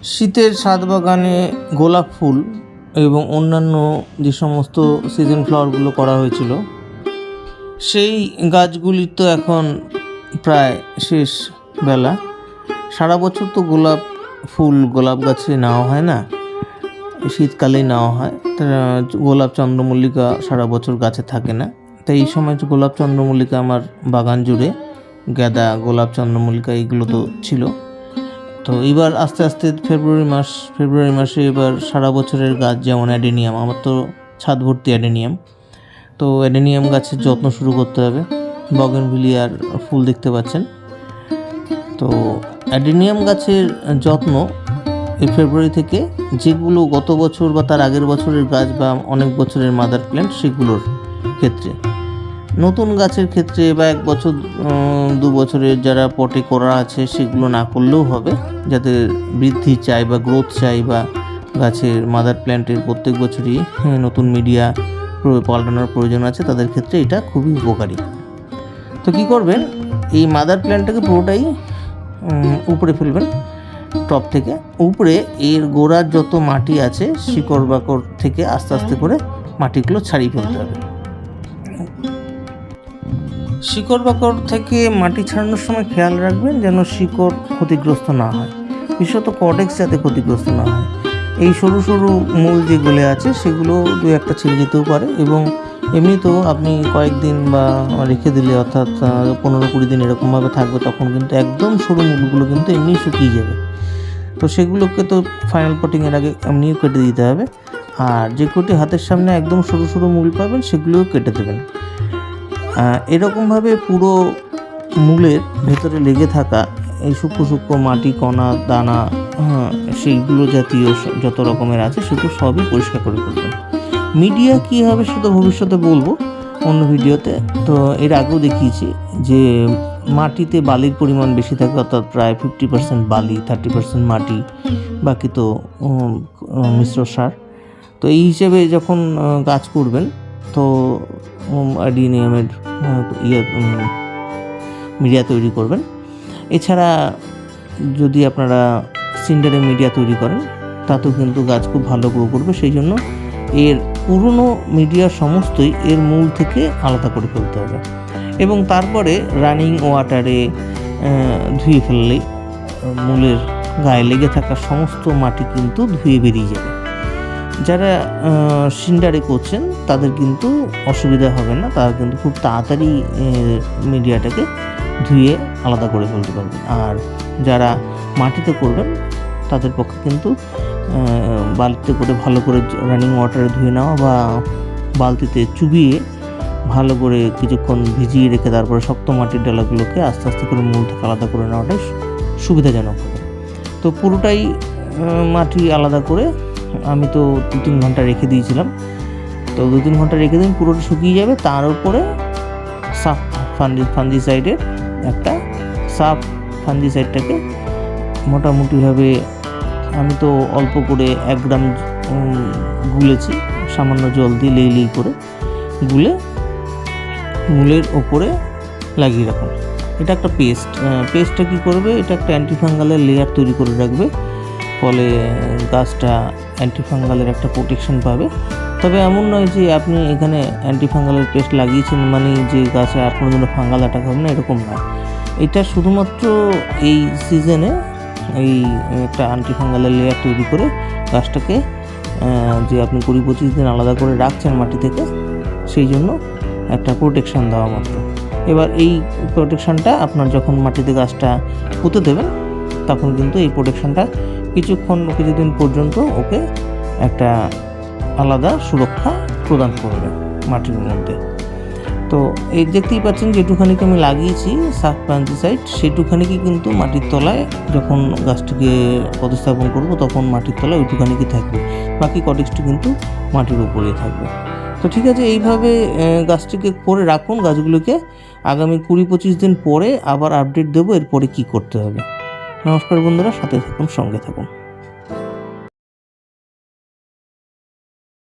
শীতের ছাদ বাগানে গোলাপ ফুল এবং অন্যান্য যে সমস্ত সিজন ফ্লাওয়ারগুলো করা হয়েছিল সেই গাছগুলি তো এখন প্রায় শেষ বেলা। সারা বছর তো গোলাপ ফুল গোলাপ গাছে নেওয়া হয় না, শীতকালেই নেওয়া হয়। গোলাপ চন্দ্রমল্লিকা সারা বছর গাছে থাকে না, তাই এই সময় গোলাপ চন্দ্রমল্লিকা আমার বাগান জুড়ে, গাঁদা গোলাপ চন্দ্রমল্লিকা এইগুলো তো ছিল। তো এবার আস্তে আস্তে ফেব্রুয়ারি মাসে এবার সারা বছরের গাছ যেমন অ্যাডেনিয়াম, আমার তো ছাদ ভর্তি অ্যাডেনিয়াম, তো অ্যাডেনিয়াম গাছের যত্ন শুরু করতে হবে। বগেনভিলিয়ার ফুল দেখতে পাচ্ছেন। তো অ্যাডেনিয়াম গাছের যত্ন এই ফেব্রুয়ারি থেকে, যেগুলো গত বছর বা তার আগের বছরের গাছ বা অনেক বছরের মাদার প্ল্যান্ট সেগুলোর ক্ষেত্রে, নতুন গাছের ক্ষেত্রে বা 1 বছর 2 বছরের যারা পটে করা আছে সেগুলো না করলেও হবে। যাদের বৃদ্ধি চাই বা গ্রোথ চাই বা গাছের মাদার প্ল্যান্টের প্রত্যেক বছরই নতুন মিডিয়া পাল্টানোর প্রয়োজন আছে, তাদের ক্ষেত্রে এটা খুবই উপকারী। তো কী করবেন, এই মাদার প্ল্যান্টটাকে পুরোটাই উপরে ফেলবেন, টপ থেকে উপরে। এর গোড়ার যত মাটি আছে শিকড় বাকড় থেকে আস্তে আস্তে করে মাটিগুলো ছাড়িয়ে ফেলতে হবে। শিকড় বাকড় থেকে মাটি ছাড়ানোর সময় খেয়াল রাখবেন যেন শিকড় ক্ষতিগ্রস্ত না হয়, বিশেষত কর্ডেক্স যাতে ক্ষতিগ্রস্ত না হয়। এই সরু সরু মূল যেগুলো আছে সেগুলো 2-1টা ছিঁড়ে যেতেও পারে, এবং এমনিতেও আপনি কয়েকদিন বা রেখে দিলে, অর্থাৎ 15-20 দিন এরকমভাবে থাকবে, তখন কিন্তু একদম সরু মূলগুলো কিন্তু এমনি শুকিয়ে যাবে। তো সেগুলোকে তো ফাইনাল পটিংয়ের আগে এমনিও কেটে দিতে হবে। আর যে কটি হাতের সামনে একদম সরু সরু মূল পাবেন সেগুলোও কেটে দেবেন। এরকমভাবে পুরো মূলের ভেতরে লেগে থাকা এই সূক্ষ্ম সূক্ষ্ম মাটি, কণা, দানা, সেইগুলো জাতীয় যত রকমের আছে সেগুলো সবই পরিষ্কার করে ফেলবেন। মিডিয়া কী হবে সেটা ভবিষ্যতে বলবো অন্য ভিডিওতে। তো এর আগেও দেখিয়েছি যে মাটিতে বালির পরিমাণ বেশি থাকে, অর্থাৎ প্রায় 50% বালি, 30% মাটি, বাকি তো মিশ্র সার। তো এই হিসেবে যখন গাছ করবেন তো অ্যাডেনিয়ামের মিডিয়া তৈরি করবেন। এছাড়া যদি আপনারা সিন্ডারের মিডিয়া তৈরি করেন তাতেও কিন্তু গাছ খুব ভালো গ্রো করবে। সেই জন্য এর পুরনো মিডিয়া সমস্তই এর মূল থেকে আলাদা করে ফেলতে হবে, এবং তারপরে রানিং ওয়াটারে ধুয়ে ফেললেই মূলের গায়ে লেগে থাকা সমস্ত মাটি কিন্তু ধুয়ে বেরিয়ে যাবে। যারা সিন্ডারে করছেন তাদের কিন্তু অসুবিধা হবে না, তারা কিন্তু খুব তাড়াতাড়ি মিডিয়াটাকে ধুয়ে আলাদা করে ফেলতে পারবেন। আর যারা মাটিতে করবেন তাদের পক্ষে কিন্তু বালতিতে করে ভালো করে রানিং ওয়াটারে ধুয়ে নেওয়া বা বালতিতে চুবিয়ে ভালো করে কিছুক্ষণ ভিজিয়ে রেখে তারপরে শক্ত মাটির ডালাগুলোকে আস্তে আস্তে করে মূল থেকে আলাদা করে নেওয়াটাই সুবিধাজনক হবে। তো পুরোটাই মাটি আলাদা করে আমি তো 2-3 ঘন্টা রেখে দিয়েছিলাম। তো 2-3 ঘন্টা রেখে দিন, পুরোটা শুকিয়ে যাবে। তার উপরে সাফ ফাঞ্জিসাইডের একটা ফাঞ্জিসাইডটাকে মোটামুটিভাবে আমি তো অল্প করে 1 গ্রাম গুলেছি, সামান্য জল দিয়ে লেই করে গুলে মূলের ওপরে লাগিয়ে রাখুন। এটা একটা পেস্টটা কী করবে, এটা একটা অ্যান্টিফাঙ্গালের লেয়ার তৈরি করে রাখবে, ফলে গাছটা অ্যান্টিফাঙ্গালের একটা প্রোটেকশন পাবে। তবে এমন নয় যে আপনি এখানে অ্যান্টিফাঙ্গালের পেস্ট লাগিয়েছেন মানে যে গাছে আর কোনো দিনও ফাঙ্গাল অ্যাটাক হবে না, এরকম নয়। এটা শুধুমাত্র এই সিজনে এই একটা অ্যান্টিফাঙ্গালের লেয়ার তৈরি করে গাছটাকে যে আপনি 20-25 দিন আলাদা করে রাখছেন মাটি থেকে, সেই জন্য একটা প্রোটেকশান দেওয়া মাত্র। এবার এই প্রোটেকশানটা আপনার যখন মাটিতে গাছটা পুঁতে দেবেন তখন কিন্তু এই প্রোটেকশানটা কিছুদিন পর্যন্ত ওকে একটা আলাদা সুরক্ষা প্রদান করবে মাটির মধ্যে। তো এই দেখতেই পাচ্ছেন যেটুখানিকে আমি লাগিয়েছি সাফ ফাঞ্জিসাইড, সেটুখানিকে কিন্তু মাটির তলায় যখন গাছটিকে প্রতিস্থাপন করব তখন মাটির তলায় ওইটুখানিকে থাকবে, বাকি কটেক্সটি কিন্তু মাটির উপরে থাকবে। তো ঠিক আছে, এইভাবে গাছটিকে করে রাখুন। গাছগুলোকে আগামী 20-25 দিন পরে আবার আপডেট দেবো এরপরে কী করতে হবে। নমস্কার বন্ধুরা, সাথে থাকুন, সঙ্গে থাকুন।